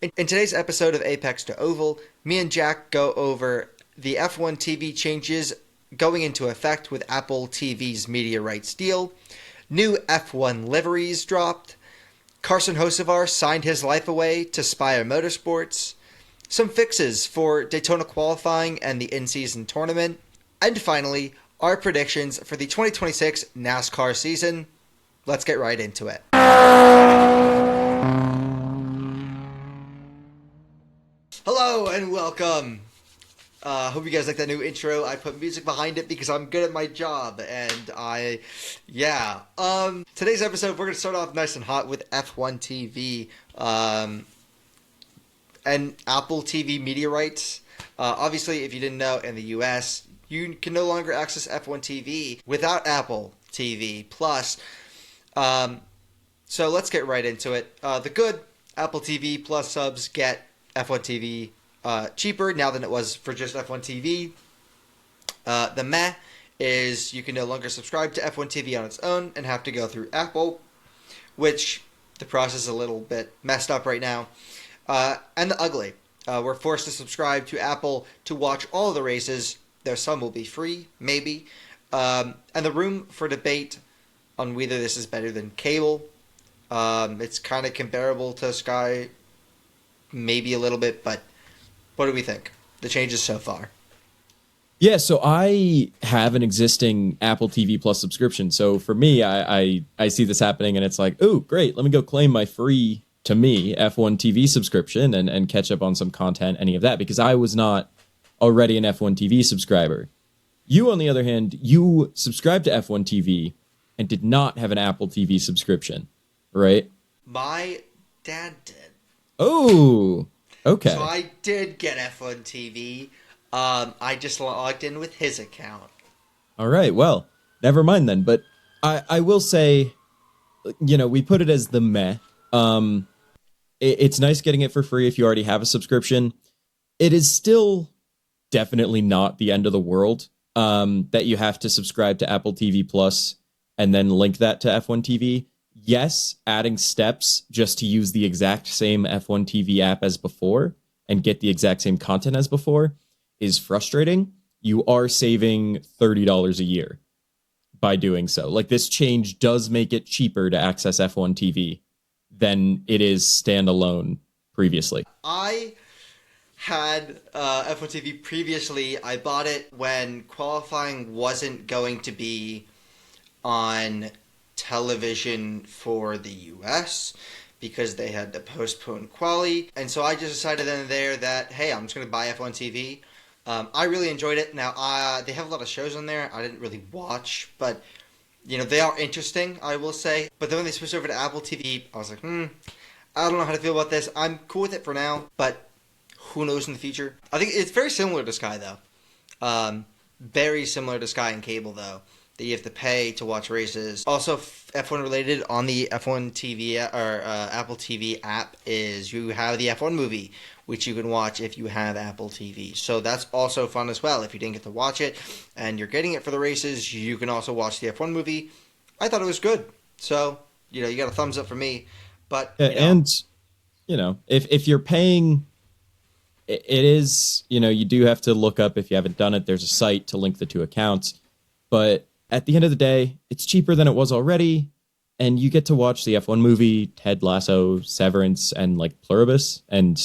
In today's episode of Apex to Oval, me and Jack go over the F1 TV changes going into effect with Apple TV's media rights deal, new F1 liveries dropped, Carson Hocevar signed his life away to Spire Motorsports, some fixes for Daytona Qualifying and the in-season tournament, and finally, our predictions for the 2026 NASCAR season. Let's get right into it. Hello and welcome. Hope you guys like that new intro. I put music behind it because I'm good at my job, and today's episode we're gonna start off nice and hot with F1 TV and Apple TV media rights. Obviously, if you didn't know, in the US, you can no longer access F1 TV without Apple TV Plus. So let's get right into it. The good Apple TV Plus subs get F1 TV cheaper now than it was for just F1 TV. The meh is you can no longer subscribe to F1 TV on its own and have to go through Apple, which the process is a little bit messed up right now. And the ugly, we're forced to subscribe to Apple to watch all of the races, though some will be free, maybe. And the room for debate on whether this is better than cable. It's kind of comparable to Sky, maybe a little bit, but what do we think? The changes so far. Yeah, so I have an existing Apple TV Plus subscription. So for me, I see this happening and it's like, oh, great, let me go claim my free, to me, F1 TV subscription and catch up on some content, any of that, because I was not already an F1 TV subscriber. You, on the other hand, you subscribed to F1 TV and did not have an Apple TV subscription, right? My dad did. Oh, okay. So I did get F1 TV. I just logged in with his account. All right, well, never mind then. But I will say, we put it as the meh. It's nice getting it for free if you already have a subscription. It is still definitely not the end of the world that you have to subscribe to Apple TV Plus and then link that to F1 TV. Yes, adding steps just to use the exact same F1 TV app as before and get the exact same content as before is frustrating. You are saving $30 a year by doing so. Like, this change does make it cheaper to access F1 TV than it is standalone previously. I had F1 TV previously. I bought it when qualifying wasn't going to be on television for the US because they had to postpone quali, and so I just decided then and there that, hey, I'm just going to buy F1 TV. I really enjoyed it. Now, they have a lot of shows on there I didn't really watch, but they are interesting, I will say. But then when they switched over to Apple TV, I was like, I don't know how to feel about this. I'm cool with it for now, but who knows in the future. I think it's very similar to Sky, though. Very similar to Sky and cable, though, that you have to pay to watch races. Also, F1 related on the F1 TV or Apple TV app is you have the F1 movie, which you can watch if you have Apple TV. So that's also fun as well. If you didn't get to watch it and you're getting it for the races, you can also watch the F1 movie. I thought it was good. So, you got a thumbs up for me. But and if you're paying, it is, you do have to look up, if you haven't done it, there's a site to link the two accounts. But at the end of the day, it's cheaper than it was already, and you get to watch the F1 movie, Ted Lasso, Severance, and Pluribus, and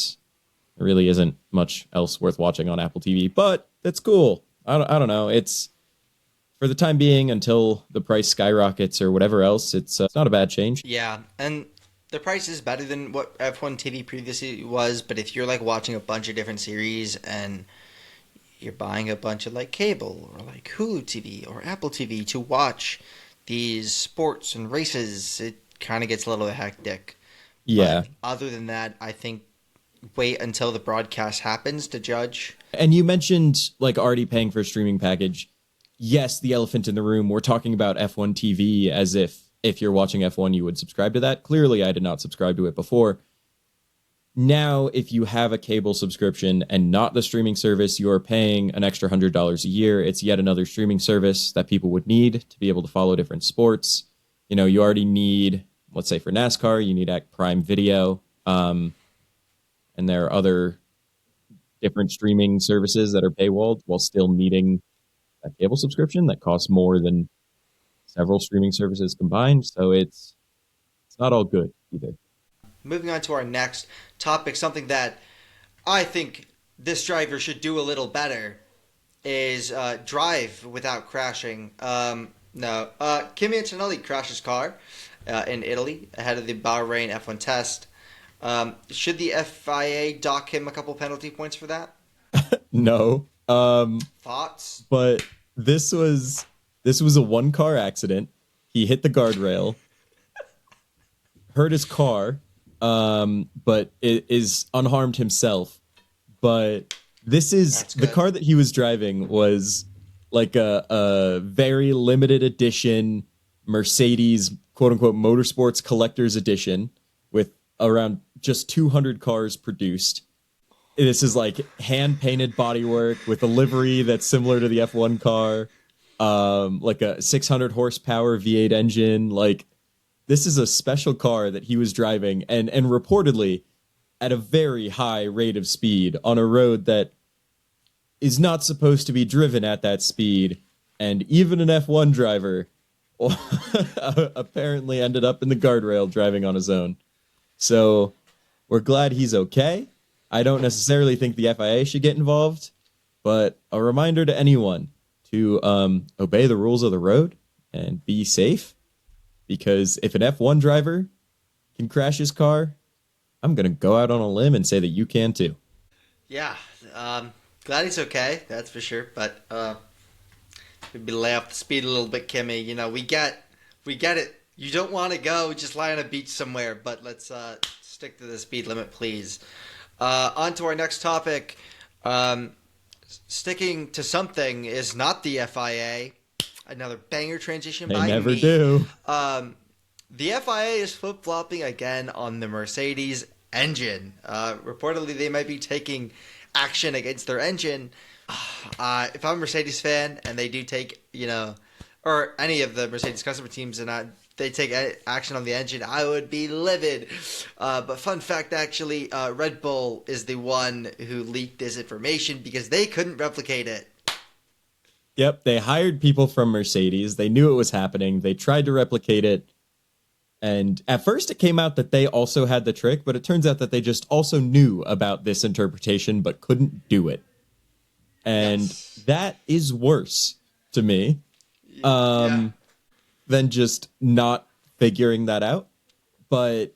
there really isn't much else worth watching on Apple TV, but that's cool. I don't know. It's, for the time being, until the price skyrockets or whatever else, it's not a bad change. Yeah, and the price is better than what F1 TV previously was, but if you're watching a bunch of different series and you're buying a bunch of cable or Hulu TV or Apple TV to watch these sports and races, it kind of gets a little hectic. Yeah. But other than that, I think wait until the broadcast happens to judge. And you mentioned already paying for a streaming package. Yes, the elephant in the room. We're talking about F1 TV as if you're watching F1, you would subscribe to that. Clearly, I did not subscribe to it before. Now, if you have a cable subscription and not the streaming service, you're paying an extra $100 a year. It's yet another streaming service that people would need to be able to follow different sports. You already need, let's say for NASCAR, you need Prime Video. and there are other different streaming services that are paywalled while still needing a cable subscription that costs more than several streaming services combined. So it's not all good either. Moving on to our next topic, something that I think this driver should do a little better is drive without crashing. No, Kimi Antonelli crashed his car in Italy ahead of the Bahrain F1 test. Should the FIA dock him a couple penalty points for that? No. Thoughts? But this was a one-car accident. He hit the guardrail, hurt his car, but it is unharmed himself. But this is the car that he was driving was like a very limited edition Mercedes quote-unquote motorsports collector's edition with around just 200 cars produced. This is like hand-painted bodywork with a livery that's similar to the F1 car, like a 600 horsepower V8 engine. Like, this is a special car that he was driving and reportedly at a very high rate of speed on a road that is not supposed to be driven at that speed. And even an F1 driver apparently ended up in the guardrail driving on his own. So we're glad he's okay. I don't necessarily think the FIA should get involved, but a reminder to anyone to obey the rules of the road and be safe, because if an F1 driver can crash his car, I'm going to go out on a limb and say that you can too. Yeah, glad he's okay, that's for sure, but maybe lay off the speed a little bit, Kimmy. You know, we get it. You don't want to go just lie on a beach somewhere, but let's stick to the speed limit, please. On to our next topic. Sticking to something is not the FIA. Another banger transition by me. They never do. The FIA is flip-flopping again on the Mercedes engine. Reportedly, they might be taking action against their engine. If I'm a Mercedes fan and they do take, or any of the Mercedes customer teams and they take action on the engine, I would be livid. But fun fact, actually, Red Bull is the one who leaked this information because they couldn't replicate it. Yep, they hired people from Mercedes. They knew it was happening. They tried to replicate it. And at first it came out that they also had the trick, but it turns out that they just also knew about this interpretation but couldn't do it. And that is worse to me than just not figuring that out. But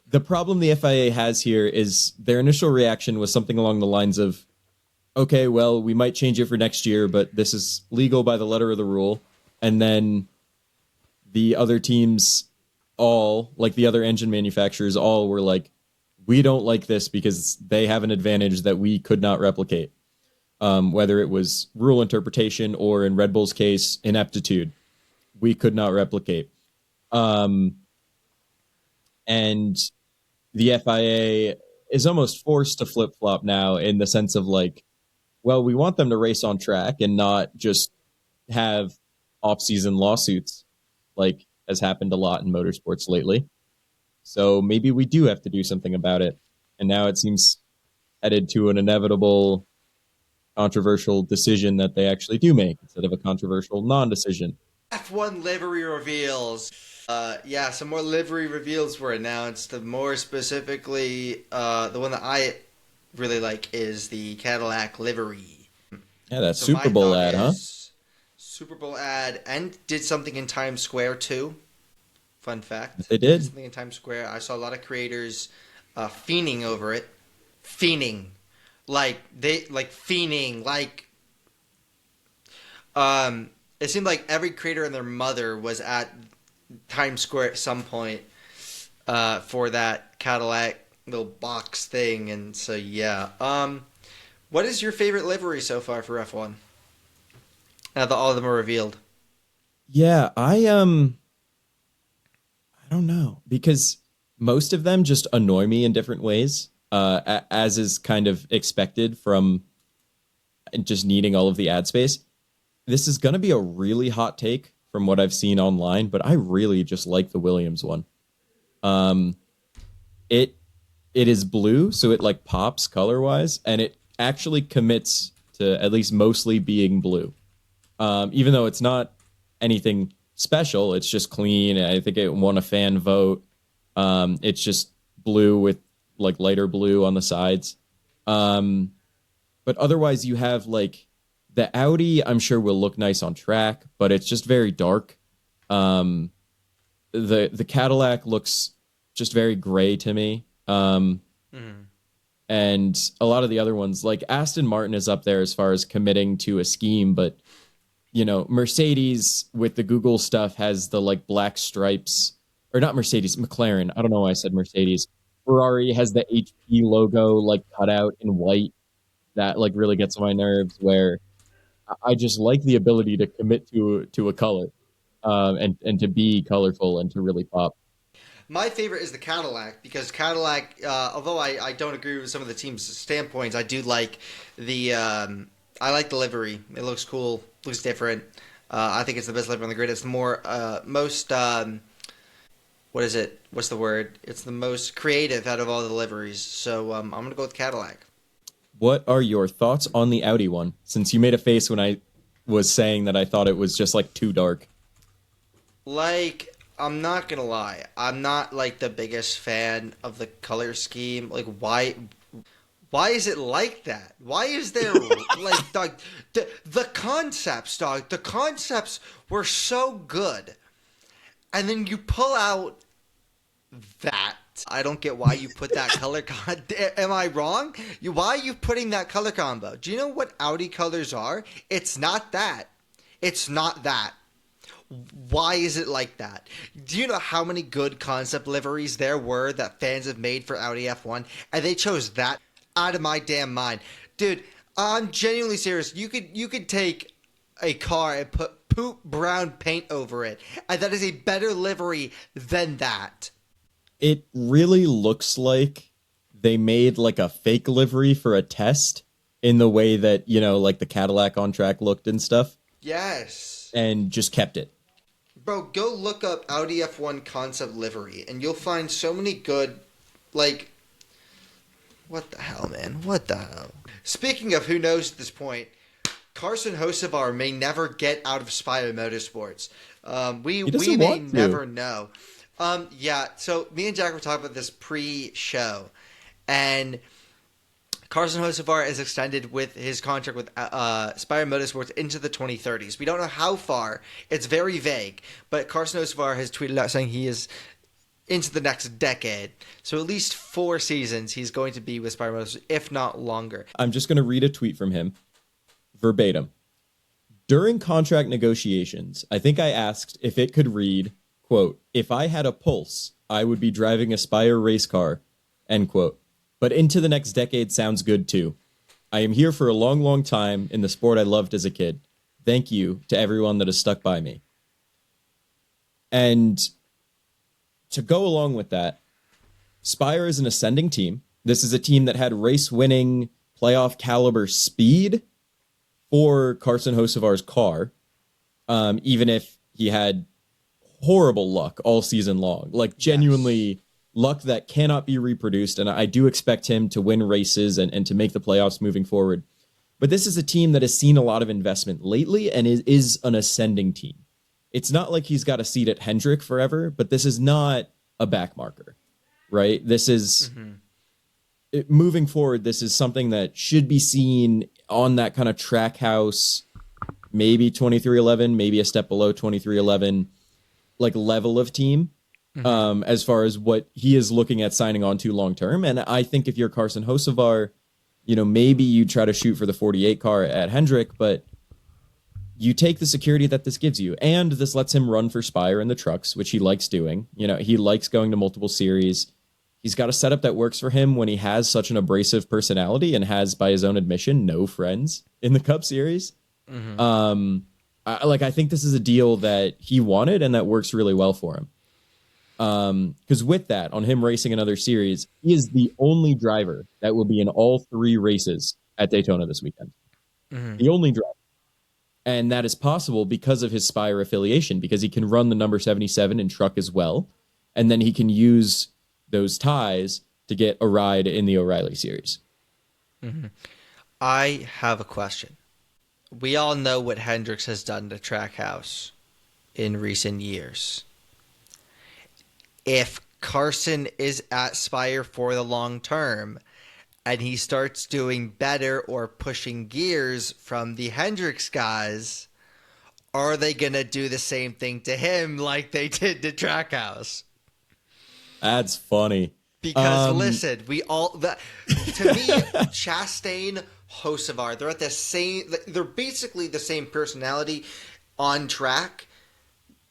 the problem the FIA has here is their initial reaction was something along the lines of, okay, well, we might change it for next year, but this is legal by the letter of the rule. And then the other teams all, like the other engine manufacturers, all were like, we don't like this because they have an advantage that we could not replicate. Whether it was rule interpretation or, in Red Bull's case, ineptitude, we could not replicate. And the FIA is almost forced to flip-flop now in the sense of like, well, we want them to race on track and not just have off-season lawsuits like has happened a lot in motorsports lately. So maybe we do have to do something about it. And now it seems headed to an inevitable controversial decision that they actually do make instead of a controversial non-decision. F1 livery reveals. Some more livery reveals were announced. More specifically, the one that I really like is the Cadillac livery. Yeah, that Super Bowl ad, huh? Super Bowl ad, and did something in Times Square too. Fun fact. They did something in Times Square. I saw a lot of creators fiending over it. Fiending. It seemed like every creator and their mother was at Times Square at some point for that Cadillac little box thing, and so yeah. What is your favorite livery so far for F1? Now that all of them are revealed. Yeah, I don't know, because most of them just annoy me in different ways, as is kind of expected from just needing all of the ad space. This is going to be a really hot take from what I've seen online, but I really just like the Williams one. It it is blue, so it like pops color wise, and it actually commits to at least mostly being blue. Even though it's not anything special, it's just clean. I think it won a fan vote. It's just blue with like lighter blue on the sides. But otherwise, you have like the Audi. I'm sure will look nice on track, but it's just very dark. The Cadillac looks just very gray to me. And a lot of the other ones, like Aston Martin is up there as far as committing to a scheme, but you know, Mercedes with the Google stuff has the like black stripes, or not Mercedes, McLaren. I don't know why I said Mercedes. Ferrari has the HP logo like cut out in white. That like really gets on my nerves, where I just like the ability to commit to a color, and to be colorful and to really pop. My favorite is the Cadillac because Cadillac, although I don't agree with some of the team's standpoints, I do like I like the livery. It looks cool, looks different. I think it's the best livery on the grid. It's the most what is it? What's the word? It's the most creative out of all the liveries. So I'm gonna go with Cadillac. What are your thoughts on the Audi one? Since you made a face when I was saying that I thought it was just like too dark. Like, I'm not gonna lie, I'm not like the biggest fan of the color scheme. Like, why is it like that? Why is there like dog, the concepts, dog? The concepts were so good, and then you pull out that. I don't get why you put that color. Am I wrong? Why are you putting that color combo? Do you know what Audi colors are? It's not that. It's not that. Why is it like that? Do you know how many good concept liveries there were that fans have made for Audi F1, and they chose that? Out of my damn mind, dude. I'm genuinely serious. You could take a car and put poop brown paint over it, and that is a better livery than that. It really looks like they made like a fake livery for a test in the way that, you know, like the Cadillac on track looked and stuff. Yes. And just kept it. Bro, go look up Audi F1 concept livery, and you'll find so many good, like, what the hell, man? What the hell? Speaking of who knows at this point, Carson Hocevar may never get out of Spire Motorsports. We may never know. Yeah, so me and Jack were talking about this pre-show, and Carson Hocevar is extended with his contract with Spire Motorsports into the 2030s. We don't know how far. It's very vague, but Carson Hocevar has tweeted out saying he is into the next decade. So at least 4 seasons he's going to be with Spire Motorsports, if not longer. I'm just going to read a tweet from him, verbatim. During contract negotiations, I think I asked if it could read, quote, "If I had a pulse, I would be driving a Spire race car," end quote. But into the next decade sounds good too. I am here for a long, long time in the sport I loved as a kid. Thank you to everyone that has stuck by me. And to go along with that, Spire is an ascending team. This is a team that had race-winning, playoff caliber speed for Carson Hocevar's car, even if he had horrible luck all season long, like genuinely luck that cannot be reproduced. And I do expect him to win races and to make the playoffs moving forward. But this is a team that has seen a lot of investment lately and is an ascending team. It's not like he's got a seat at Hendrick forever, but this is not a backmarker, right? This is moving forward. This is something that should be seen on that kind of track house, maybe 2311, maybe a step below 2311, like level of team, as far as what he is looking at signing on to long term. And I think if you're Carson Hocevar, you know, maybe you try to shoot for the 48 car at Hendrick, but you take the security that this gives you. And this lets him run for Spire in the trucks, which he likes doing. You know, he likes going to multiple series. He's got a setup that works for him when he has such an abrasive personality and has, by his own admission, no friends in the Cup Series. I think this is a deal that he wanted and that works really well for him. Because with that, on him racing another series, he is the only driver that will be in all 3 races at Daytona this weekend. The only driver. And that is possible because of his Spire affiliation, because he can run the number 77 in truck as well. And then he can use those ties to get a ride in the O'Reilly series. I have a question. We all know what Hendricks has done to Trackhouse in recent years. If Carson is at Spire for the long term and he starts doing better or pushing gears from the Hendricks guys, are they going to do the same thing to him like they did to Trackhouse? That's funny. Because listen, to me, Chastain, Hocevar, they're basically the same personality on track.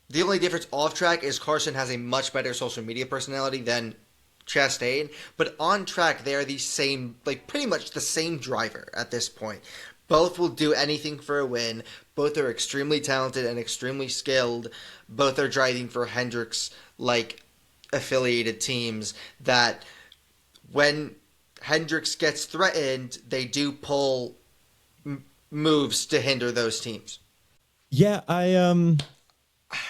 The only difference off track is Carson has a much better social media personality than Chastain, but on track they are the same, like pretty much the same driver at this point. Both will do anything for a win. Both are extremely talented and extremely skilled. Both are driving for Hendricks like affiliated teams that when Hendricks gets threatened, they do pull moves to hinder those teams. Yeah, I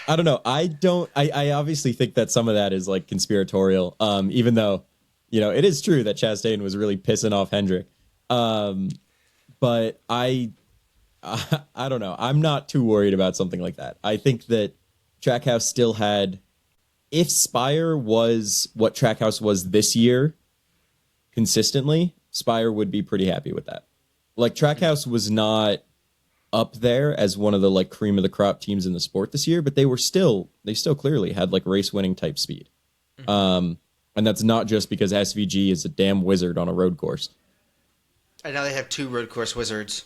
don't know. I obviously think that some of that is like conspiratorial. Even though, it is true that Chastain was really pissing off Hendrick. But I don't know. I'm not too worried about something like that. I think that Trackhouse still had, if Spire was what Trackhouse was this year consistently, Spire would be pretty happy with that. Like Trackhouse was not up there as one of the like cream of the crop teams in the sport this year, but they still clearly had like race winning type speed. And that's not just because SVG is a damn wizard on a road course. And now they have 2 road course wizards.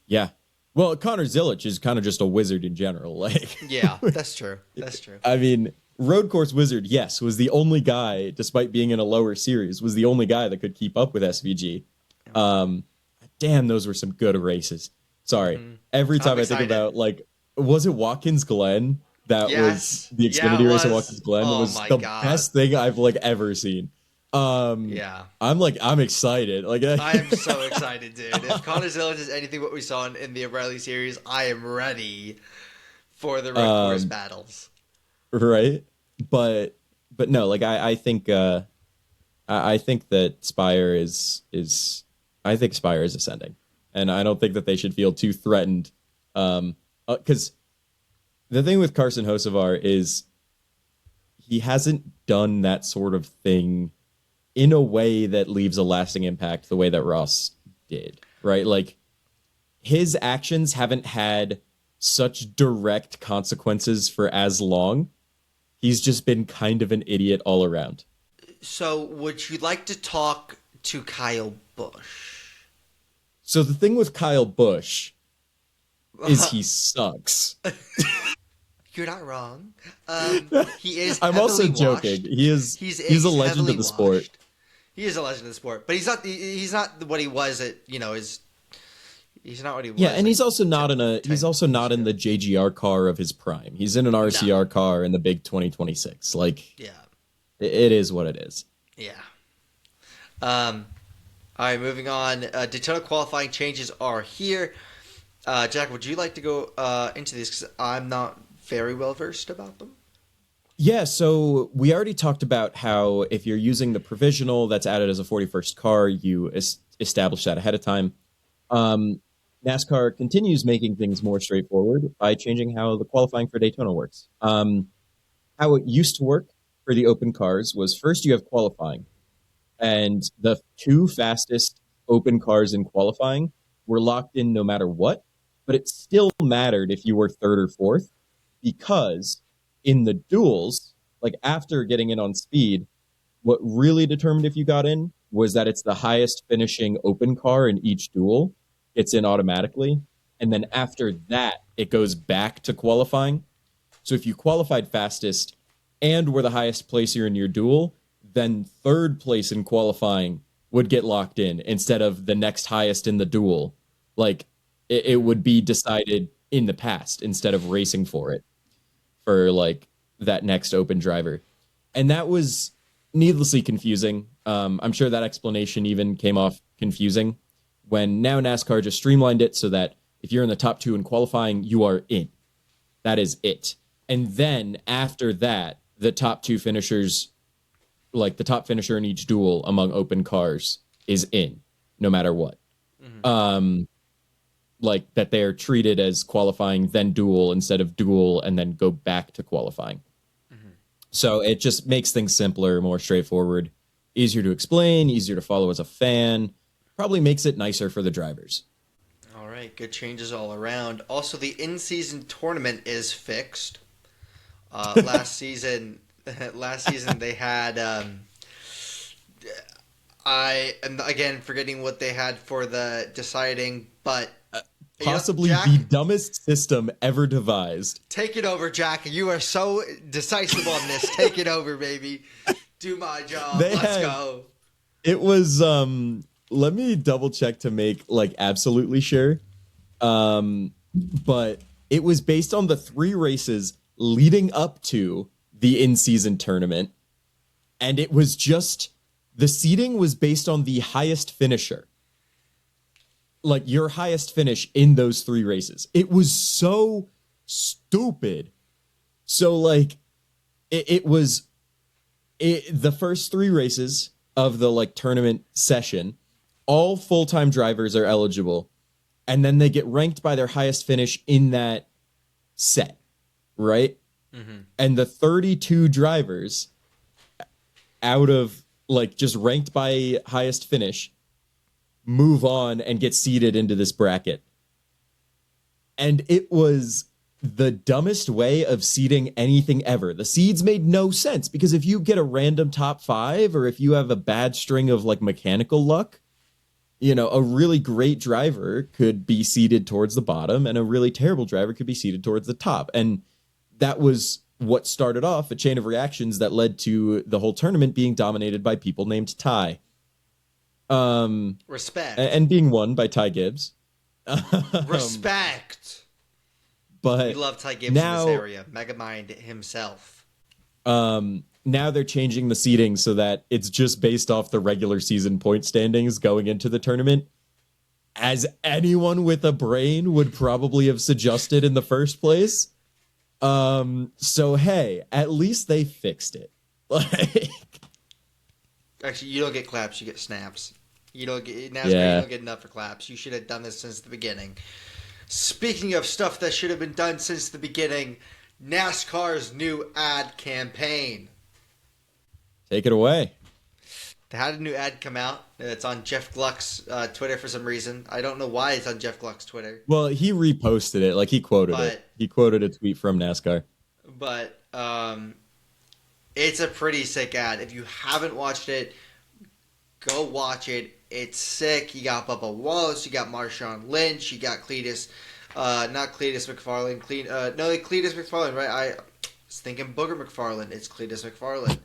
Yeah. Well, Connor Zilic is kind of just a wizard in general. Like, yeah, that's true. That's true. I mean, road course wizard, yes, was the only guy, despite being in a lower series, was the only guy that could keep up with SVG. Damn, those were some good races. Sorry. Every time I think about, like, was it Watkins Glen? That was the Xfinity race at Watkins Glen. It was the best thing I've like ever seen. I'm excited. Like I am so excited, dude. If Connor Zilic is anything what we saw in the O'Reilly series, I am ready for the road course battles. Right? But no, like I think that Spire is ascending. And I don't think that they should feel too threatened. Because the thing with Carson Hocevar is he hasn't done that sort of thing in a way that leaves a lasting impact the way that Ross did, right? Like, his actions haven't had such direct consequences for as long. He's just been kind of an idiot all around. So, would you like to talk to Kyle Busch? So the thing with Kyle Busch is he sucks. You're not wrong. He is. I'm also joking. Washed. He's a legend of the sport. He is a legend of the sport, but he's not. He's not what he was at. He's not what he was. Yeah, and he's also not in the JGR car of his prime. He's in an RCR car in the big 2026. Like, yeah, it is what it is. Yeah. All right, moving on. Daytona qualifying changes are here. Jack, would you like to go into these? Because I'm not very well versed about them. Yeah, so we already talked about how if you're using the provisional that's added as a 41st car, you establish that ahead of time. NASCAR continues making things more straightforward by changing how the qualifying for Daytona works. How it used to work for the open cars was first you have qualifying, and the 2 fastest open cars in qualifying were locked in no matter what, but it still mattered if you were 3rd or 4th, because in the duels, like after getting in on speed, what really determined if you got in was that it's the highest finishing open car in each duel gets in automatically. And then after that, it goes back to qualifying. So if you qualified fastest and were the highest placer in your duel, then 3rd place in qualifying would get locked in instead of the next highest in the duel. Like, it would be decided in the past instead of racing for it for like that next open driver. And that was needlessly confusing. I'm sure that explanation even came off confusing when now NASCAR just streamlined it so that if you're in the top 2 in qualifying, you are in. That is it. And then after that, the top 2 finishers like the top finisher in each duel among open cars is in, no matter what. Like that they are treated as qualifying, then duel, instead of duel and then go back to qualifying. So it just makes things simpler, more straightforward, easier to explain, easier to follow as a fan, probably makes it nicer for the drivers. All right, good changes all around. Also, the in-season tournament is fixed. Last season they had I am again forgetting what they had for the deciding, but possibly Jack, the dumbest system ever devised. Take it over, Jack. You are so decisive on this. Take it over, baby. Do my job. Let's go. It was let me double check to make like absolutely sure. But it was based on the 3 races leading up to the in-season tournament, and it was just the seeding was based on the highest finisher. Like your highest finish in those 3 races. It was so stupid. So like it was the first 3 races of the like tournament session, all full-time drivers are eligible, and then they get ranked by their highest finish in that set, right? And the 32 drivers out of like just ranked by highest finish move on and get seeded into this bracket. And it was the dumbest way of seeding anything ever. The seeds made no sense, because if you get a random top 5, or if you have a bad string of like mechanical luck, you know, a really great driver could be seeded towards the bottom and a really terrible driver could be seeded towards the top. And that was what started off a chain of reactions that led to the whole tournament being dominated by people named Ty. Respect. And being won by Ty Gibbs. Respect. But we love Ty Gibbs in this area. Megamind himself. Now they're changing the seeding so that it's just based off the regular season point standings going into the tournament, as anyone with a brain would probably have suggested in the first place. So hey, at least they fixed it. Like, actually, you don't get claps, you get snaps. You don't get NASCAR. Yeah. You don't get enough for claps. You should have done this since the beginning. Speaking of stuff that should have been done since the beginning, NASCAR's new ad campaign. Take it away. They had a new ad come out. It's on Jeff Gluck's Twitter for some reason. I don't know why it's on Jeff Gluck's Twitter. Well, he reposted it. Like, he quoted it. He quoted a tweet from NASCAR. But it's a pretty sick ad. If you haven't watched it, go watch it. It's sick. You got Bubba Wallace. You got Marshawn Lynch. You got Cletus. Not Cletus McFarlane. Cletus McFarlane, right? I was thinking Booger McFarlane. It's Cletus McFarlane.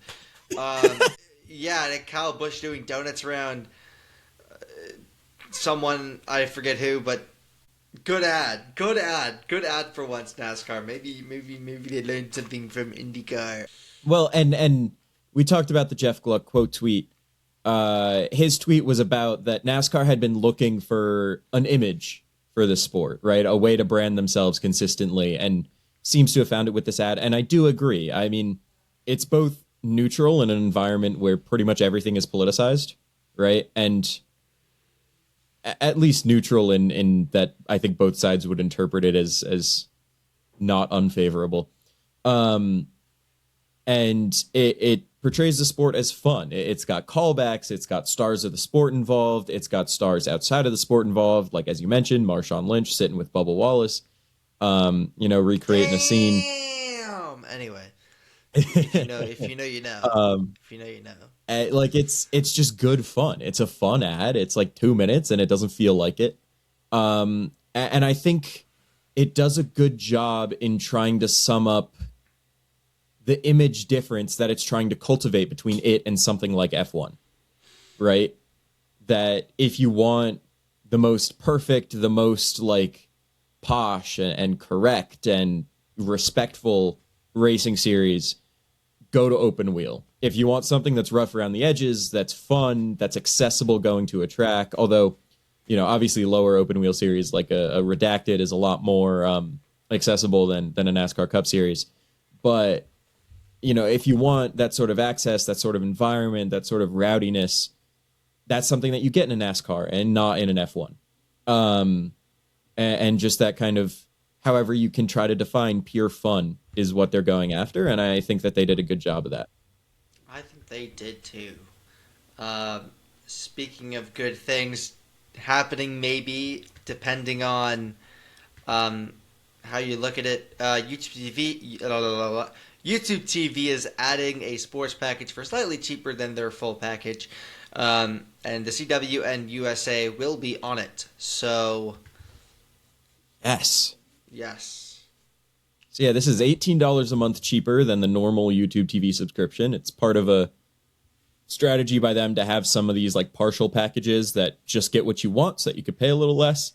Yeah, and Kyle Busch doing donuts around someone, I forget who, but good ad for once, NASCAR. Maybe they learned something from IndyCar. Well, and we talked about the Jeff Gluck quote tweet. His tweet was about that NASCAR had been looking for an image for the sport, right? A way to brand themselves consistently, and seems to have found it with this ad. And I do agree. I mean, it's both neutral in an environment where pretty much everything is politicized, right? And at least neutral in that I think both sides would interpret it as not unfavorable. And it portrays the sport as fun. It's got callbacks, it's got stars of the sport involved, it's got stars outside of the sport involved, like, as you mentioned, Marshawn Lynch sitting with Bubba Wallace, recreating a scene. Anyway. If you know, you know. If you know, you know. Like, it's just good fun. It's a fun ad. It's like 2 minutes, and it doesn't feel like it. And I think it does a good job in trying to sum up the image difference that it's trying to cultivate between it and something like F1, right? That if you want the most perfect, the most like posh and correct and respectful racing series, go to open wheel. If you want something that's rough around the edges, that's fun, that's accessible going to a track, although, you know, obviously lower open wheel series like a Redacted is a lot more accessible than a NASCAR Cup series. But if you want that sort of access, that sort of environment, that sort of rowdiness, that's something that you get in a NASCAR and not in an F1. And just that kind of, however you can try to define pure fun is what they're going after. And I think that they did a good job of that. I think they did too. Speaking of good things happening, maybe depending on how you look at it, YouTube TV is adding a sports package for slightly cheaper than their full package, and the CW and USA will be on it. So, yes. So yeah, this is $18 a month cheaper than the normal YouTube TV subscription. It's part of a strategy by them to have some of these like partial packages that just get what you want so that you could pay a little less.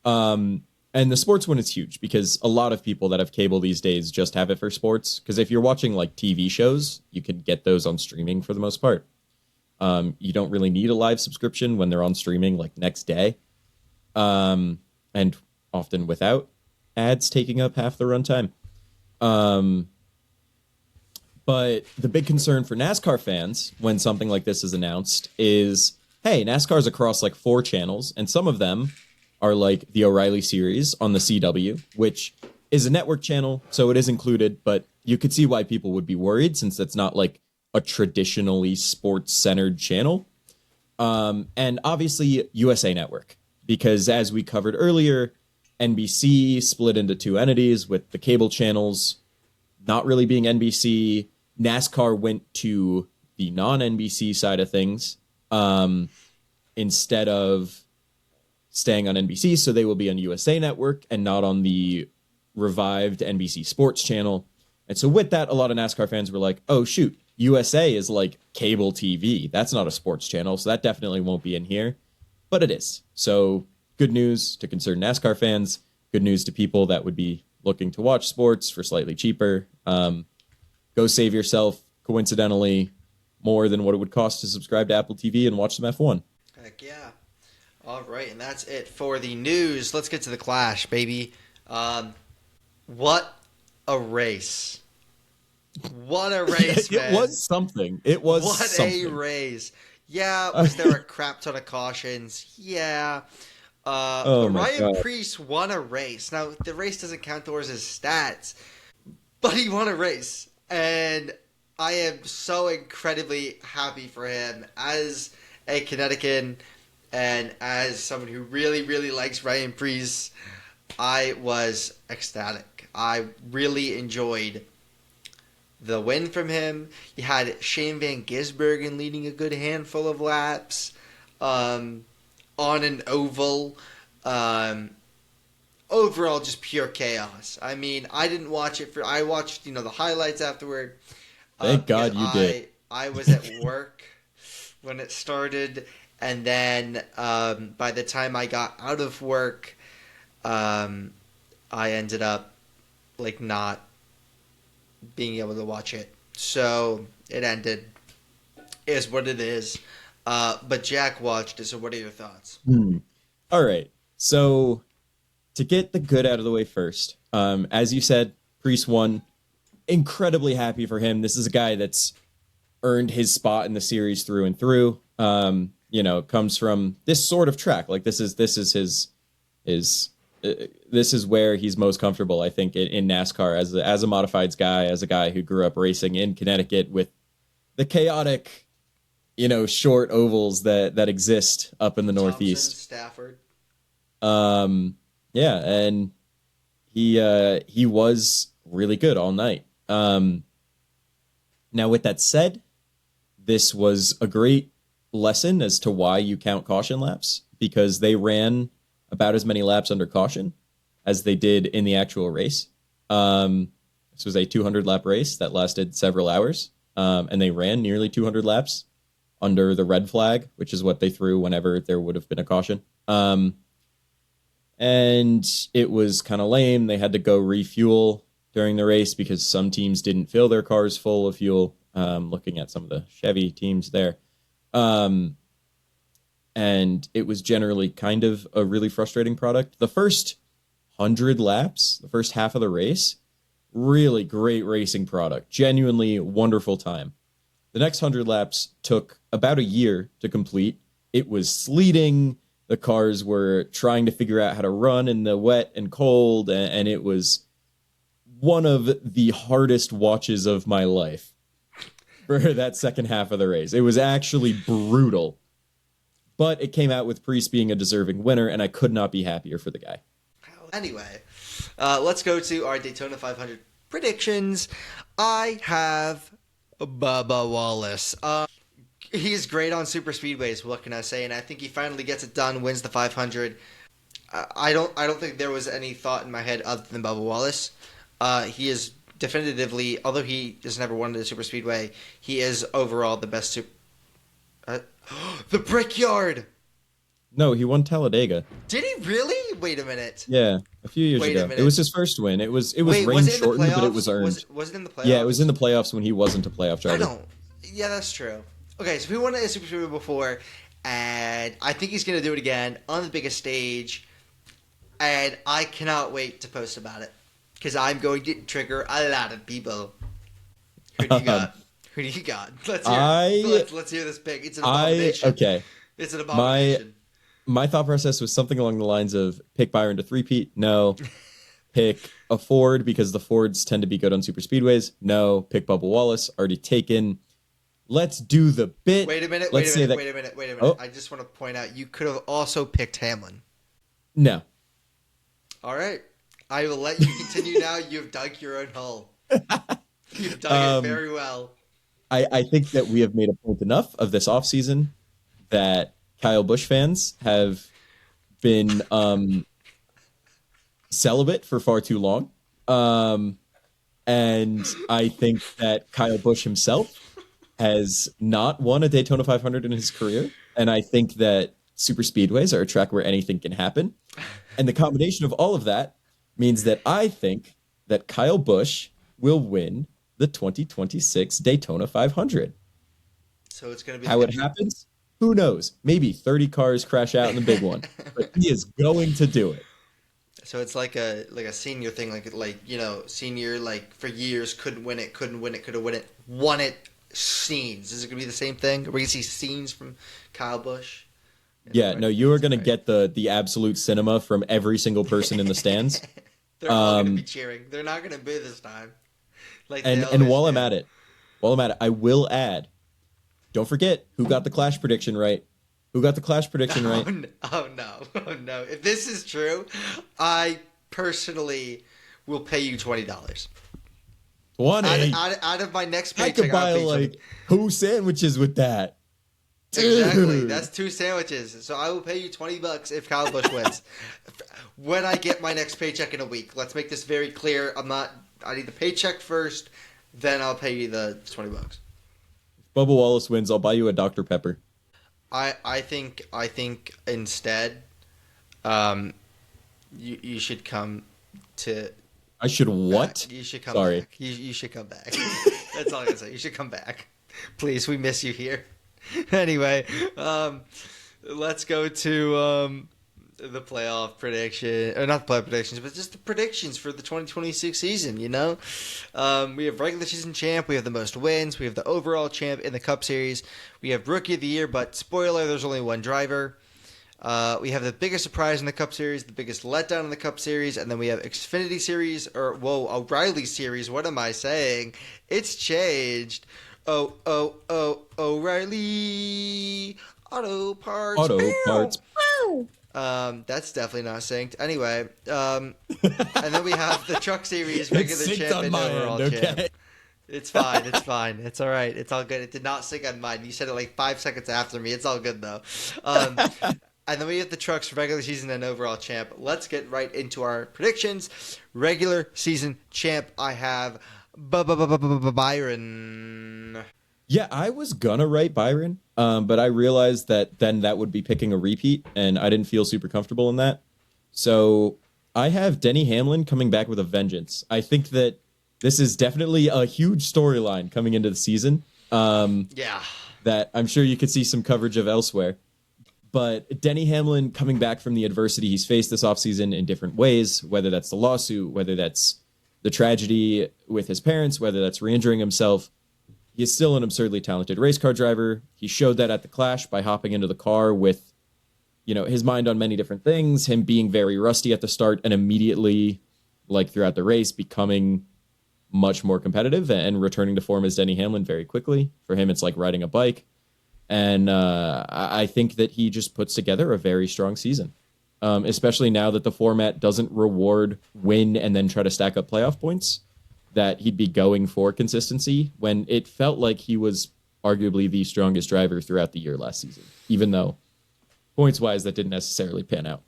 And the sports one is huge because a lot of people that have cable these days just have it for sports. Because if you're watching like TV shows, you can get those on streaming for the most part. You don't really need a live subscription when they're on streaming like next day. And often without ads taking up half the runtime. But the big concern for NASCAR fans when something like this is announced is, hey, NASCAR's across like 4 channels, and some of them are like the O'Reilly series on the CW, which is a network channel, so it is included, but you could see why people would be worried since that's not like a traditionally sports-centered channel. And obviously USA Network, because as we covered earlier, NBC split into 2 entities with the cable channels not really being NBC. NASCAR went to the non-NBC side of things instead of staying on NBC, so they will be on USA Network and not on the revived NBC Sports channel. And so with that, a lot of NASCAR fans were like, oh, shoot, USA is like cable TV. That's not a sports channel, so that definitely won't be in here. But it is. So good news to concerned NASCAR fans. Good news to people that would be looking to watch sports for slightly cheaper. Go save yourself, coincidentally, more than what it would cost to subscribe to Apple TV and watch some F1. Heck yeah. All right, and that's it for the news. Let's get to the clash, baby. What a race. What a race, man. It was something. It was what something. A race. Yeah, was there a crap ton of cautions? Yeah. Ryan Preece won a race. Now, the race doesn't count towards his stats, but he won a race. And I am so incredibly happy for him as a Connecticut and as someone who really, really likes Ryan Preece. I was ecstatic. I really enjoyed the win from him. You had Shane Van Gisbergen leading a good handful of laps on an oval. Overall, just pure chaos. I mean, I didn't watch it I watched, the highlights afterward. Thank God you did. I was at work when it started, and then by the time I got out of work, I ended up not being able to watch it. So it ended. It is what it is. But Jack watched it, so what are your thoughts? All right. So to get the good out of the way first, as you said, Preece won. Incredibly happy for him. This is a guy that's earned his spot in the series through and through. Comes from this sort of track. Like this is where he's most comfortable, I think, in NASCAR as a modifieds guy, as a guy who grew up racing in Connecticut with the chaotic, short ovals that exist up in the Northeast. Stafford. Yeah, and he was really good all night. Now, with that said, this was a great lesson as to why you count caution laps, because they ran about as many laps under caution as they did in the actual race. This was a 200-lap race that lasted several hours, and they ran nearly 200 laps under the red flag, which is what they threw whenever there would have been a caution. And it was kind of lame. They had to go refuel during the race because some teams didn't fill their cars full of fuel, looking at some of the Chevy teams there. And it was generally kind of a really frustrating product. The first 100 laps, the first half of the race, Really great racing product. Genuinely wonderful time. The next 100 laps took about a year to complete. It was sleeting. The cars were trying to figure out how to run in the wet and cold, and it was one of the hardest watches of my life for that second half of the race. It was actually brutal. But it came out with Priest being a deserving winner, and I could not be happier for the guy. Anyway, let's go to our Daytona 500 predictions. I have Bubba Wallace. He's great on super speedways. What can I say? And I think he finally gets it done. Wins the 500. I don't think there was any thought in my head other than Bubba Wallace. He is definitively, although he has never won the super speedway, he is overall the best super. The Brickyard. No, he won Talladega. Did he really? Wait a minute. Yeah, a few years ago. It was his first win. It was rain shortened, but it was earned. Was it in the playoffs? Yeah, it was in the playoffs when he wasn't a playoff driver. Yeah, that's true. Okay, so he won a super speedway before, and I think he's going to do it again on the biggest stage, and I cannot wait to post about it because I'm going to trigger a lot of people. Who do you got? Who do you got? Let's hear this pick. It's an abomination. Okay. It's an abomination. My thought process was something along the lines of pick Byron to three-peat. No. Pick a Ford because the Fords tend to be good on super speedways. No. Pick Bubba Wallace. Already taken. Let's do the bit. Wait a minute. Wait a minute. Oh. I just want to point out you could have also picked Hamlin. No. All right. I will let you continue now. You've dug your own hole. You've dug it very well. I think that we have made a point enough of this offseason that Kyle Busch fans have been celibate for far too long. And I think that Kyle Busch himself has not won a Daytona 500 in his career. And I think that super speedways are a track where anything can happen. And the combination of all of that means that I think that Kyle Busch will win the 2026 Daytona 500. So it's going to be how it happens? Who knows? Maybe 30 cars crash out in the big one, but he is going to do it. So it's like a senior thing, senior for years couldn't win it, could have won it. Scenes. Is it going to be the same thing? Are we going to see scenes from Kyle Busch? Yeah, no, you are going to get the absolute cinema from every single person in the stands. They're all going to be cheering. They're not going to boo this time. And while I'm at it, I will add, don't forget who got the Clash prediction right. Who got the Clash prediction right? Oh no. If this is true, I personally will pay you $20. 20 out of my next paycheck. I could buy 2 sandwiches with that. Exactly, that's 2 sandwiches. So I will pay you $20 if Kyle Busch wins. When I get my next paycheck in a week. Let's make this very clear. I need the paycheck first, then I'll pay you the $20. If Bubba Wallace wins, I'll buy you a Dr. Pepper. I think instead, you should come to. I should what? You should come Sorry. back. You should come back. That's all I gotta say. You should come back. Please, we miss you here. Anyway, let's go to the playoff prediction, or not the playoff predictions, but just the predictions for the 2026 season. We have regular season champ, we have the most wins, we have the overall champ in the Cup Series, we have Rookie of the Year, but spoiler, there's only one driver. We have the biggest surprise in the Cup Series, the biggest letdown in the Cup Series, and then we have Xfinity Series, O'Reilly Series. What am I saying? It's changed. O'Reilly Auto Parts. Auto Parts. That's definitely not synced. Anyway, and then we have the Truck Series, regular champ and overall champ. It's fine. It's all right. It's all good. It did not sync on mine. You said it 5 seconds after me. It's all good, though. And then we have the Trucks regular season and overall champ. Let's get right into our predictions. Regular season champ, I have Byron. Yeah, I was gonna write Byron, but I realized that then that would be picking a repeat, and I didn't feel super comfortable in that. So I have Denny Hamlin coming back with a vengeance. I think that this is definitely a huge storyline coming into the season. That I'm sure you could see some coverage of elsewhere. But Denny Hamlin coming back from the adversity he's faced this offseason in different ways, whether that's the lawsuit, whether that's the tragedy with his parents, whether that's re-injuring himself, he is still an absurdly talented race car driver. He showed that at the Clash by hopping into the car with, his mind on many different things, him being very rusty at the start and immediately, like throughout the race, becoming much more competitive and returning to form as Denny Hamlin very quickly. For him, it's like riding a bike. And I think that he just puts together a very strong season, especially now that the format doesn't reward win and then try to stack up playoff points, that he'd be going for consistency when it felt like he was arguably the strongest driver throughout the year last season, even though points-wise that didn't necessarily pan out.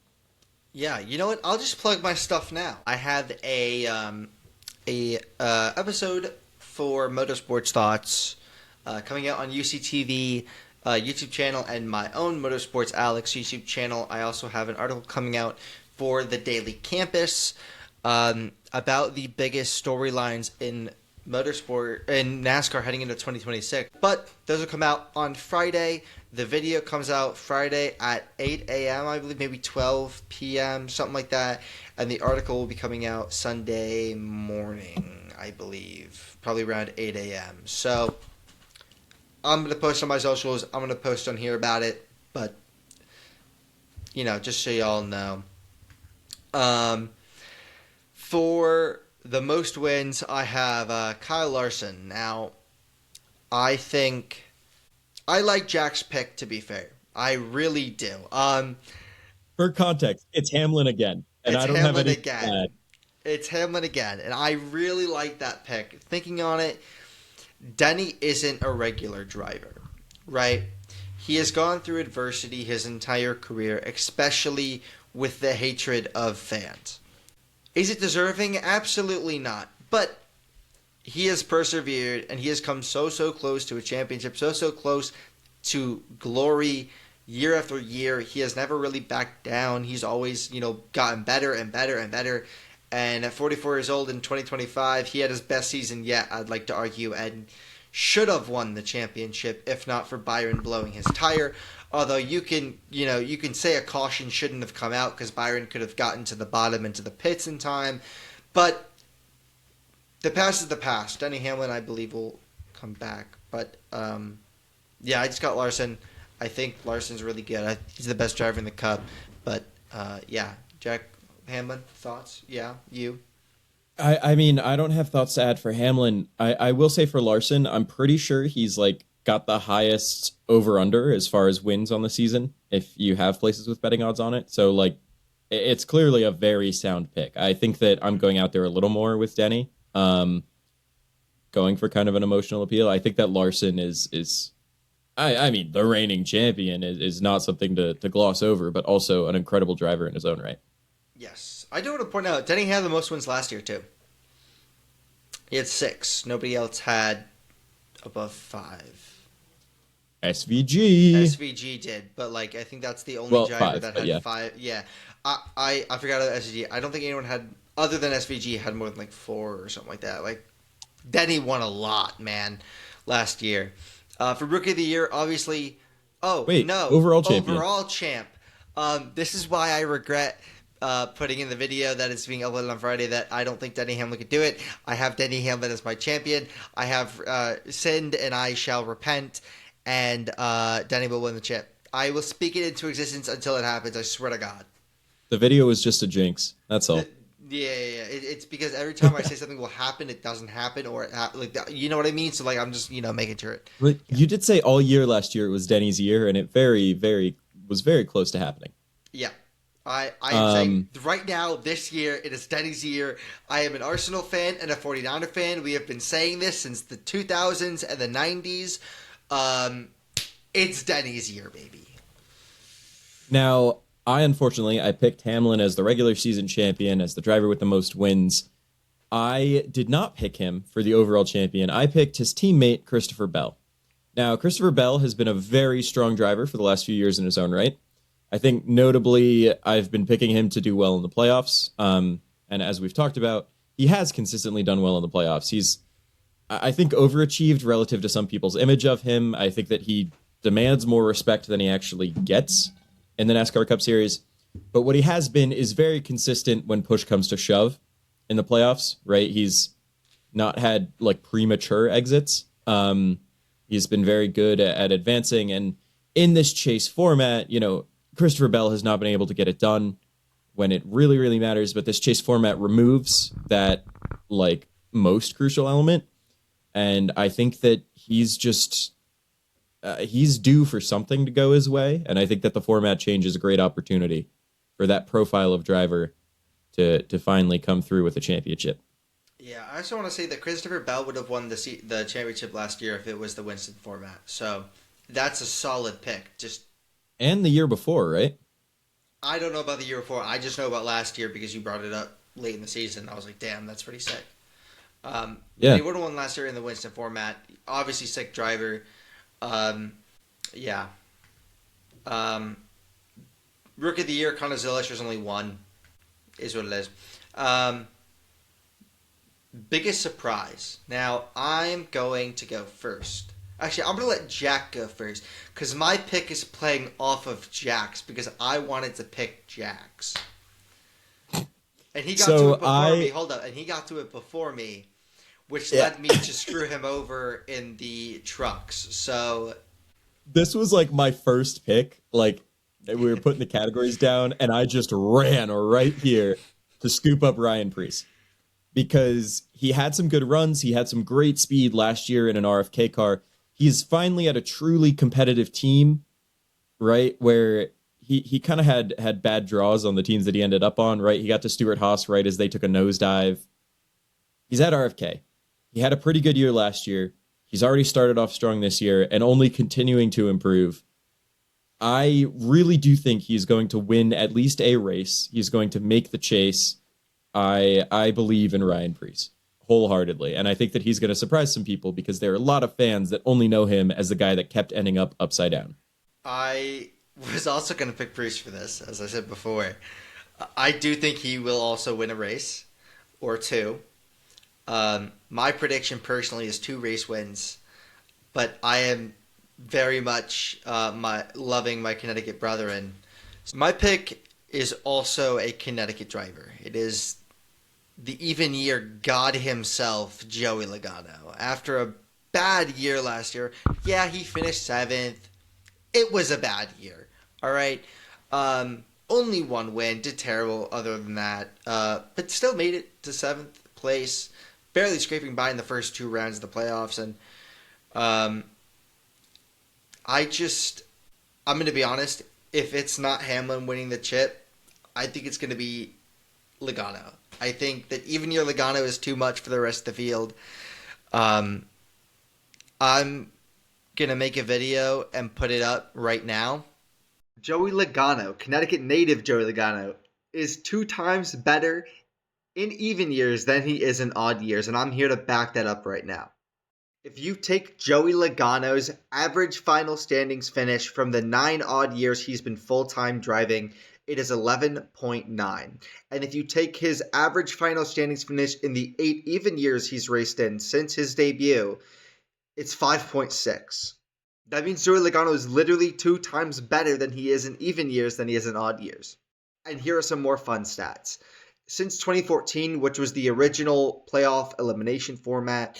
Yeah, you know what? I'll just plug my stuff now. I have a episode for Motorsports Thoughts coming out on UCTV YouTube channel and my own Motorsports Alex YouTube channel. I also have an article coming out for the Daily Campus about the biggest storylines in motorsport in NASCAR heading into 2026. But those will come out on Friday. The video comes out Friday at 8 a.m., I believe, maybe 12 p.m., something like that. And the article will be coming out Sunday morning, I believe, probably around 8 a.m. So I'm going to post on my socials. I'm going to post on here about it. But, just so y'all know. For the most wins, I have Kyle Larson. Now, I think I like Jack's pick, to be fair. I really do. For context, it's Hamlin again. And I don't have any again. It's Hamlin again. And I really like that pick. Thinking on it, Denny isn't a regular driver, right? He has gone through adversity his entire career, especially with the hatred of fans. Is it deserving? Absolutely not. But he has persevered, and he has come so close to a championship, so close to glory year after year. He has never really backed down. He's always, gotten better and better and better. And at 44 years old in 2025, he had his best season yet, I'd like to argue, and should have won the championship if not for Byron blowing his tire. Although you can say a caution shouldn't have come out because Byron could have gotten to the bottom into the pits in time. But the past is the past. Denny Hamlin, I believe, will come back. But, yeah, I just got Larson. I think Larson's really good. He's the best driver in the Cup. But, yeah, Jack Hamlin, thoughts? Yeah, you? I mean, I don't have thoughts to add for Hamlin. I will say for Larson, I'm pretty sure he's, got the highest over-under as far as wins on the season, if you have places with betting odds on it. So, it's clearly a very sound pick. I think that I'm going out there a little more with Denny, going for kind of an emotional appeal. I think that Larson is I mean, the reigning champion is not something to gloss over, but also an incredible driver in his own right. Yes. I do want to point out, Denny had the most wins last year, too. He had 6. Nobody else had above 5. SVG did, but I think that's the only driver that had 5. Yeah, I forgot about SVG. I don't think anyone had other than SVG had more than 4 or something like that. Denny won a lot, man, last year. For Rookie of the Year, obviously. Oh wait, no, overall champ. This is why I regret putting in the video that is being uploaded on Friday that I don't think Denny Hamlin could do it. I have Denny Hamlin as my champion. I have sinned and I shall repent. And Denny will win the chip. I will speak it into existence until it happens. I swear to God. The video was just a jinx. That's all. Yeah. It's because every time I say something will happen, it doesn't happen, or you know what I mean. So I'm just making sure it. Yeah. You did say all year last year it was Denny's year, and it was very close to happening. Yeah. I am saying right now, this year, it is Denny's year. I am an Arsenal fan and a 49er fan. We have been saying this since the 2000s and the 90s. It's Denny's year, baby. Now, I picked Hamlin as the regular season champion, as the driver with the most wins. I did not pick him for the overall champion. I picked his teammate, Christopher Bell. Now, Christopher Bell has been a very strong driver for the last few years in his own right. I think notably, I've been picking him to do well in the playoffs. And as we've talked about, he has consistently done well in the playoffs. He's, I think, overachieved relative to some people's image of him. I think that he demands more respect than he actually gets in the NASCAR Cup Series. But what he has been is very consistent when push comes to shove. in the playoffs, right? He's not had like premature exits. He's been very good at advancing, and in this chase format, Christopher Bell has not been able to get it done when it really, really matters. But this chase format removes that like most crucial element, and I think that he's just he's due for something to go his way, and I think that the format change is a great opportunity for that profile of driver to finally come through with a championship. Yeah, I also want to say that Christopher Bell would have won the championship last year if it was the Winston format. So that's a solid pick. And the year before, right? I don't know about the year before. I just know about last year because you brought it up late in the season. I was like, damn, that's pretty sick. Yeah. He would have won last year in the Winston format. Obviously, sick driver. Yeah. Rookie of the year, Connor Zilish, there's only one. Is what it is. Biggest surprise. Now, I'm going to go first. Actually, I'm going to let Jack go first because my pick is playing off of Jack's because I wanted to pick Jack's. And he got to it before me. Hold up. And he got to it before me, which led me to screw him over in the trucks. So this was like my first pick. Like, we were putting the categories down, and I just ran right here to scoop up Ryan Preece. Because he had some good runs. He had some great speed last year in an RFK car. He's finally at a truly competitive team, right? Where he kind of had bad draws on the teams that he ended up on, right? He got to Stewart-Haas right as they took a nosedive. He's at RFK. He had a pretty good year last year. He's already started off strong this year and only continuing to improve. I really do think he's going to win at least a race. He's going to make the chase. I believe in Ryan Preece wholeheartedly, and I think that he's going to surprise some people because there are a lot of fans that only know him as the guy that kept ending up upside down. I was also going to pick Preece for this, as I said before. I do think he will also win a race or two. My prediction personally is 2 race wins, but I am very much loving my Connecticut brethren. My pick is also a Connecticut driver. It is the even year god himself, Joey Logano. After a bad year last year, yeah, he finished 7th. It was a bad year, all right? Only 1 win, did terrible other than that, but still made it to 7th place, barely scraping by in the first 2 rounds of the playoffs. And I'm going to be honest, if it's not Hamlin winning the chip, I think it's going to be Logano. I think that even year Logano is too much for the rest of the field. I'm going to make a video and put it up right now. Joey Logano, Connecticut native Joey Logano, is 2 times better in even years than he is in odd years, and I'm here to back that up right now. If you take Joey Logano's average final standings finish from the 9 odd years he's been full-time driving, it is 11.9. And if you take his average final standings finish in the 8 even years he's raced in since his debut, it's 5.6. That means Joey Logano is literally 2 times better than he is in even years than he is in odd years. And here are some more fun stats. Since 2014, which was the original playoff elimination format,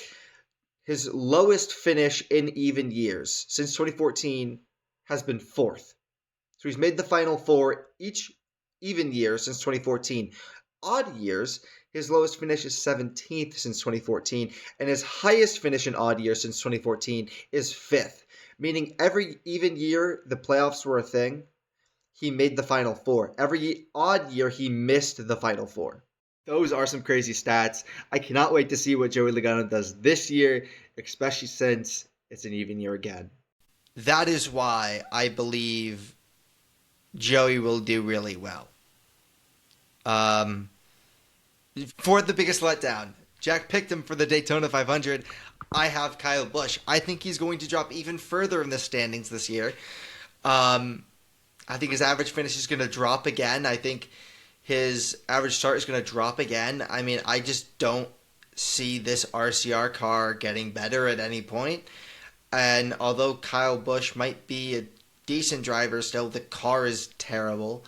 his lowest finish in even years since 2014 has been 4th. So he's made the final 4 each even year since 2014. Odd years, his lowest finish is 17th since 2014, and his highest finish in odd years since 2014 is 5th, meaning every even year the playoffs were a thing, he made the final 4. Every odd year, he missed the final 4. Those are some crazy stats. I cannot wait to see what Joey Logano does this year, especially since it's an even year again. That is why I believe Joey will do really well. For the biggest letdown, Jack picked him for the Daytona 500. I have Kyle Busch. I think he's going to drop even further in the standings this year. I think his average finish is going to drop again. I think his average start is going to drop again. I mean, I just don't see this RCR car getting better at any point. And although Kyle Busch might be a decent driver still, the car is terrible.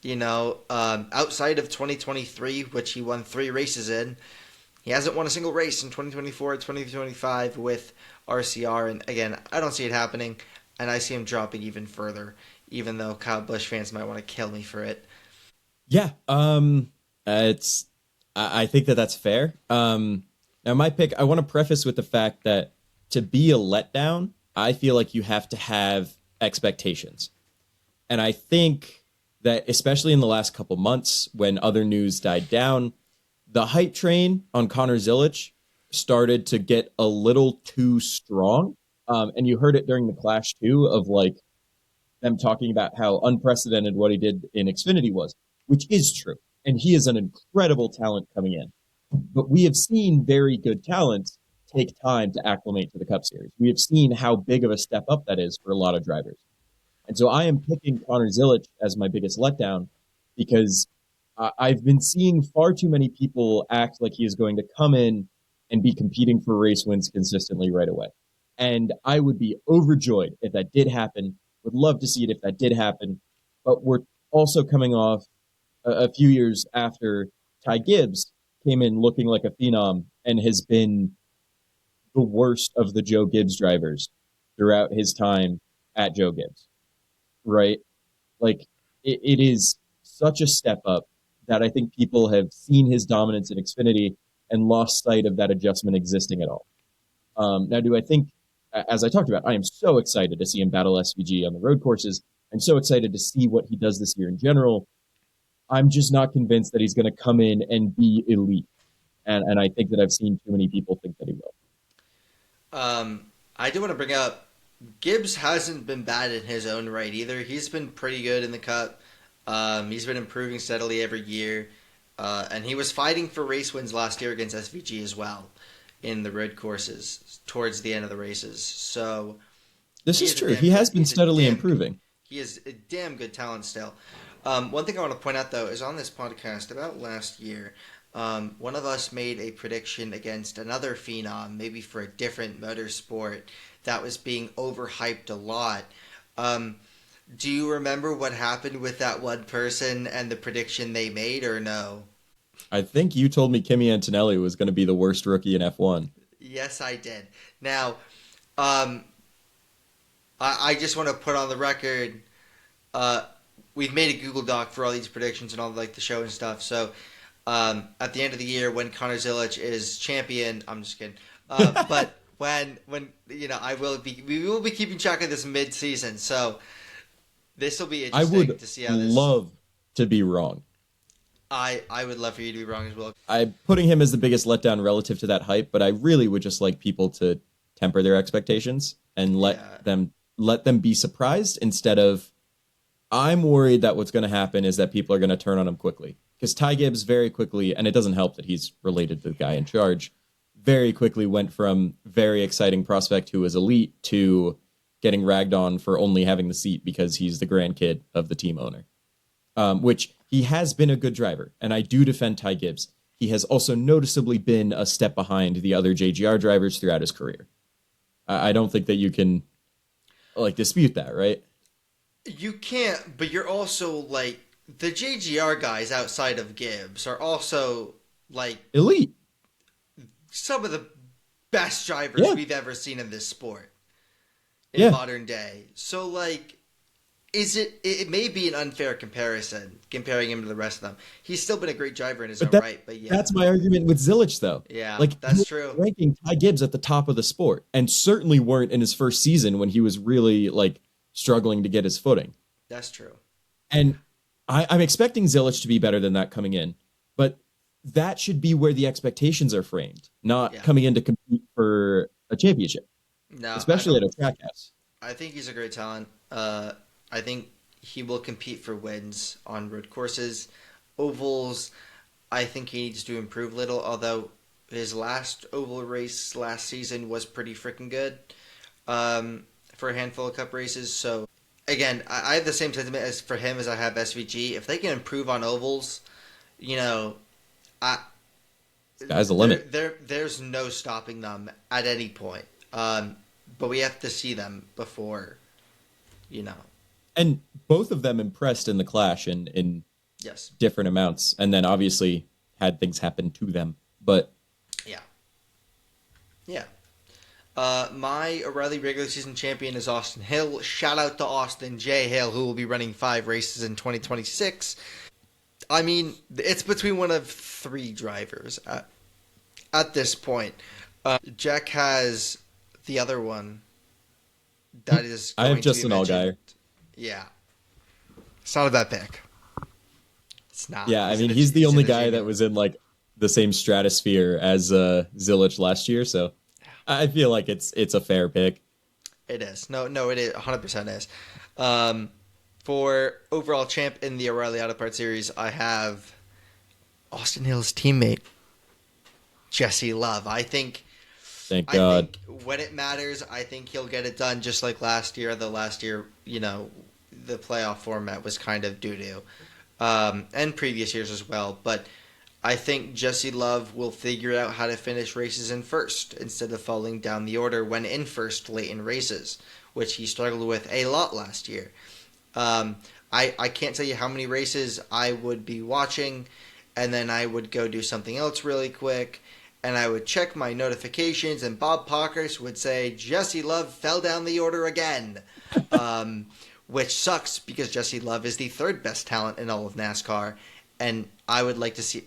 Outside of 2023, which he won 3 races in, he hasn't won a single race in 2024, 2025 with RCR. And again, I don't see it happening, and I see him dropping even further, even though Kyle Busch fans might want to kill me for it. Yeah, it's. I think that that's fair. Now, my pick, I want to preface with the fact that to be a letdown, I feel like you have to have expectations. And I think that especially in the last couple months when other news died down, the hype train on Connor Zilic started to get a little too strong. And you heard it during the Clash too, of like them talking about how unprecedented what he did in Xfinity was, which is true. And he is an incredible talent coming in. But we have seen very good talents take time to acclimate to the Cup Series. We have seen how big of a step up that is for a lot of drivers. And so I am picking Connor Zilic as my biggest letdown because I've been seeing far too many people act like he is going to come in and be competing for race wins consistently right away. And I would be overjoyed if that did happen. Would love to see it if that did happen. But we're also coming off a few years after Ty Gibbs came in looking like a phenom and has been the worst of the Joe Gibbs drivers throughout his time at Joe Gibbs, right? Like, it is such a step up that I think people have seen his dominance in Xfinity and lost sight of that adjustment existing at all. Now, do I think, as I talked about, I am so excited to see him battle SVG on the road courses. I'm so excited to see what he does this year in general. I'm just not convinced that he's going to come in and be elite. And I think that I've seen too many people think that he will. I do want to bring up, Gibbs hasn't been bad in his own right either. He's been pretty good in the Cup. He's been improving steadily every year. And he was fighting for race wins last year against SVG as well in the road courses towards the end of the races. So this is true. He has been steadily improving. He is a damn good talent still. One thing I want to point out, though, is on this podcast about last year, one of us made a prediction against another phenom, maybe for a different motorsport, that was being overhyped a lot. Do you remember what happened with that one person and the prediction they made, or no? I think you told me Kimi Antonelli was going to be the worst rookie in F1. Yes, I did. Now, I just want to put on the record, we've made a Google Doc for all these predictions and all like the show and stuff. So at the end of the year, when Connor Zilic is champion, I'm just kidding. But when we will be keeping track of this mid-season. So this will be interesting to see how this. I would love to be wrong. I would love for you to be wrong as well. I'm putting him as the biggest letdown relative to that hype, but I really would just like people to temper their expectations and let them be surprised instead of. I'm worried that what's going to happen is that people are going to turn on him quickly. Because Ty Gibbs very quickly, and it doesn't help that he's related to the guy in charge, very quickly went from very exciting prospect who was elite to getting ragged on for only having the seat because he's the grandkid of the team owner. Which he has been a good driver, and I do defend Ty Gibbs. He has also noticeably been a step behind the other JGR drivers throughout his career. I don't think that you can dispute that, right? You can't, but you're also like the JGR guys outside of Gibbs are also like elite. Some of the best drivers we've ever seen in this sport in modern day. So like, it may be an unfair comparison comparing him to the rest of them. He's still been a great driver in his own right, but yeah. That's my argument with Zilic though. Yeah, like that's true. Ranking Ty Gibbs at the top of the sport and certainly weren't in his first season when he was really like struggling to get his footing. That's true. And I'm expecting Zilic to be better than that coming in, but that should be where the expectations are framed, not coming in to compete for a championship. No, especially at a track house. I think he's a great talent. I think he will compete for wins on road courses. Ovals, I think he needs to improve a little, although his last oval race last season was pretty freaking good. For a handful of Cup races. So, again, I have the same sentiment as for him as I have SVG. If they can improve on ovals, sky's the limit. There's no stopping them at any point. But we have to see them before, And both of them impressed in the Clash in Yes. different amounts, and then obviously had things happen to them. But Yeah. Yeah. My O'Reilly regular season champion is Austin Hill. Shout out to Austin J. Hill, who will be running 5 races in 2026. I mean, it's between one of 3 drivers at this point. Jack has the other one that is I have going to be Justin mentioned. Allgaier. Yeah. It's not a bad pick. It's not. Yeah, I mean, he's the in only a guy that genuine. was in like the same stratosphere as Zilich last year, so I feel like it's a fair pick. It is. No, it is. 100% is. For overall champ in the O'Reilly Auto Parts Series, I have Austin Hill's teammate, Jesse Love. Thank I God. think when it matters, I think he'll get it done just like last year. The last year, the playoff format was kind of doo-doo. And previous years as well. But I think Jesse Love will figure out how to finish races in first instead of falling down the order when in first late in races, which he struggled with a lot last year. I can't tell you how many races I would be watching, and then I would go do something else really quick, and I would check my notifications, and Bob Parkhurst would say, Jesse Love fell down the order again. Which sucks because Jesse Love is the 3rd best talent in all of NASCAR, and I would like to see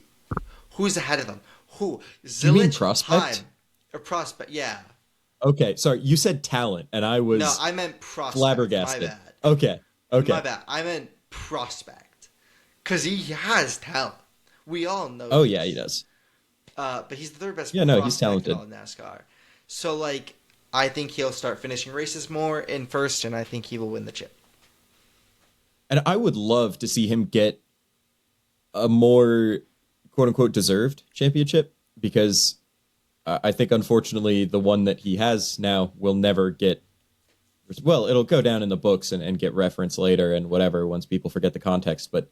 who's ahead of him. Who? Zilich, You mean prospect? Heim. A prospect, yeah. Okay, sorry, you said talent, and I was No, I meant prospect. flabbergasted. My bad. Okay. My bad. I meant prospect. Because he has talent. We all know Oh this. yeah, he does. But he's the 3rd best Yeah, no, prospect he's talented. in all of NASCAR. So, like, I think he'll start finishing races more in first, and I think he will win the chip. And I would love to see him get a more quote unquote deserved championship, because I think unfortunately the one that he has now will never get, well, it'll go down in the books and get referenced later and whatever once people forget the context, but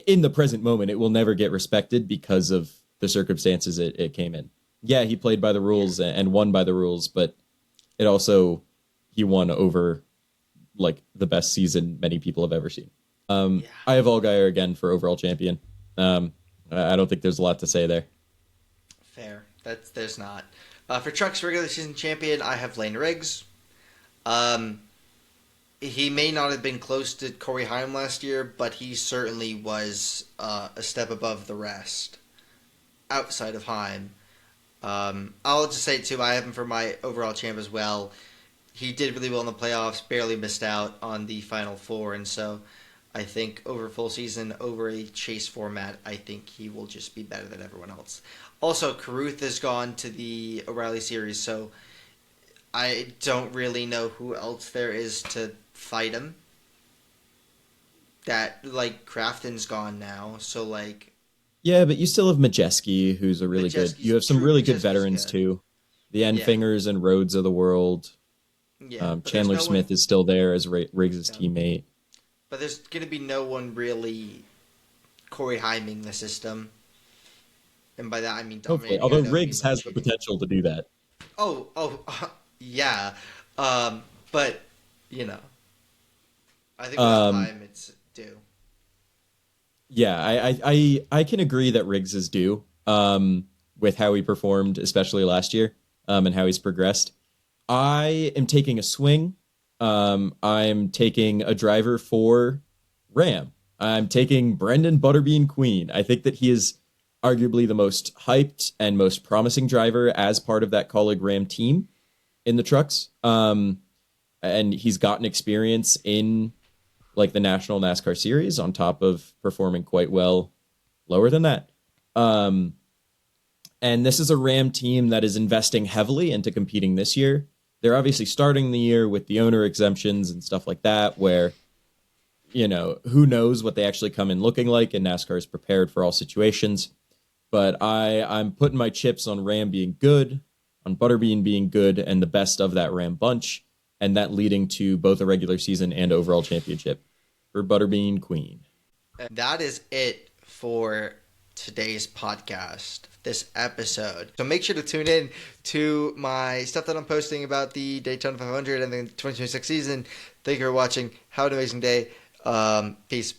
in the present moment it will never get respected because of the circumstances it came in. Yeah, he played by the rules and won by the rules, but it also, he won over like the best season many people have ever seen. I have Allgaier again for overall champion. I don't think there's a lot to say there. Fair. There's not. For Truck's regular season champion, I have Lane Riggs. He may not have been close to Corey Heim last year, but he certainly was a step above the rest outside of Heim. I'll just say, too, I have him for my overall champ as well. He did really well in the playoffs, barely missed out on the Final Four, and so I think over full season, over a chase format, I think he will just be better than everyone else. Also, Carruth has gone to the O'Reilly Series, so I don't really know who else there is to fight him. Crafton's gone now, so, Yeah, but you still have Majeski, who's a really good. You have some really good veterans too. The Enfingers and Rhodes of the world. Yeah, Chandler Smith is still there as Riggs' teammate. But there's going to be no one really Corey Heiming the system. And by that I mean Hopefully, dominating. although Riggs has the potential to do that. Yeah. But, I think without time it's due. Yeah, I can agree that Riggs is due with how he performed, especially last year, and how he's progressed. I am taking a swing. I'm taking a driver for Ram. I'm taking Brendan Butterbean Queen. I think that he is arguably the most hyped and most promising driver as part of that Colleague Ram team in the trucks. And he's gotten experience in like the National NASCAR Series on top of performing quite well lower than that. And this is a Ram team that is investing heavily into competing this year. They're obviously starting the year with the owner exemptions and stuff like that, where, who knows what they actually come in looking like, and NASCAR is prepared for all situations. But I'm putting my chips on Ram being good, on Butterbean being good, and the best of that Ram bunch, and that leading to both a regular season and overall championship for Butterbean Queen. And that is it for today's podcast, this episode. So make sure to tune in to my stuff that I'm posting about the Daytona 500 and the 2026 season. Thank you for watching. Have an amazing day. Peace.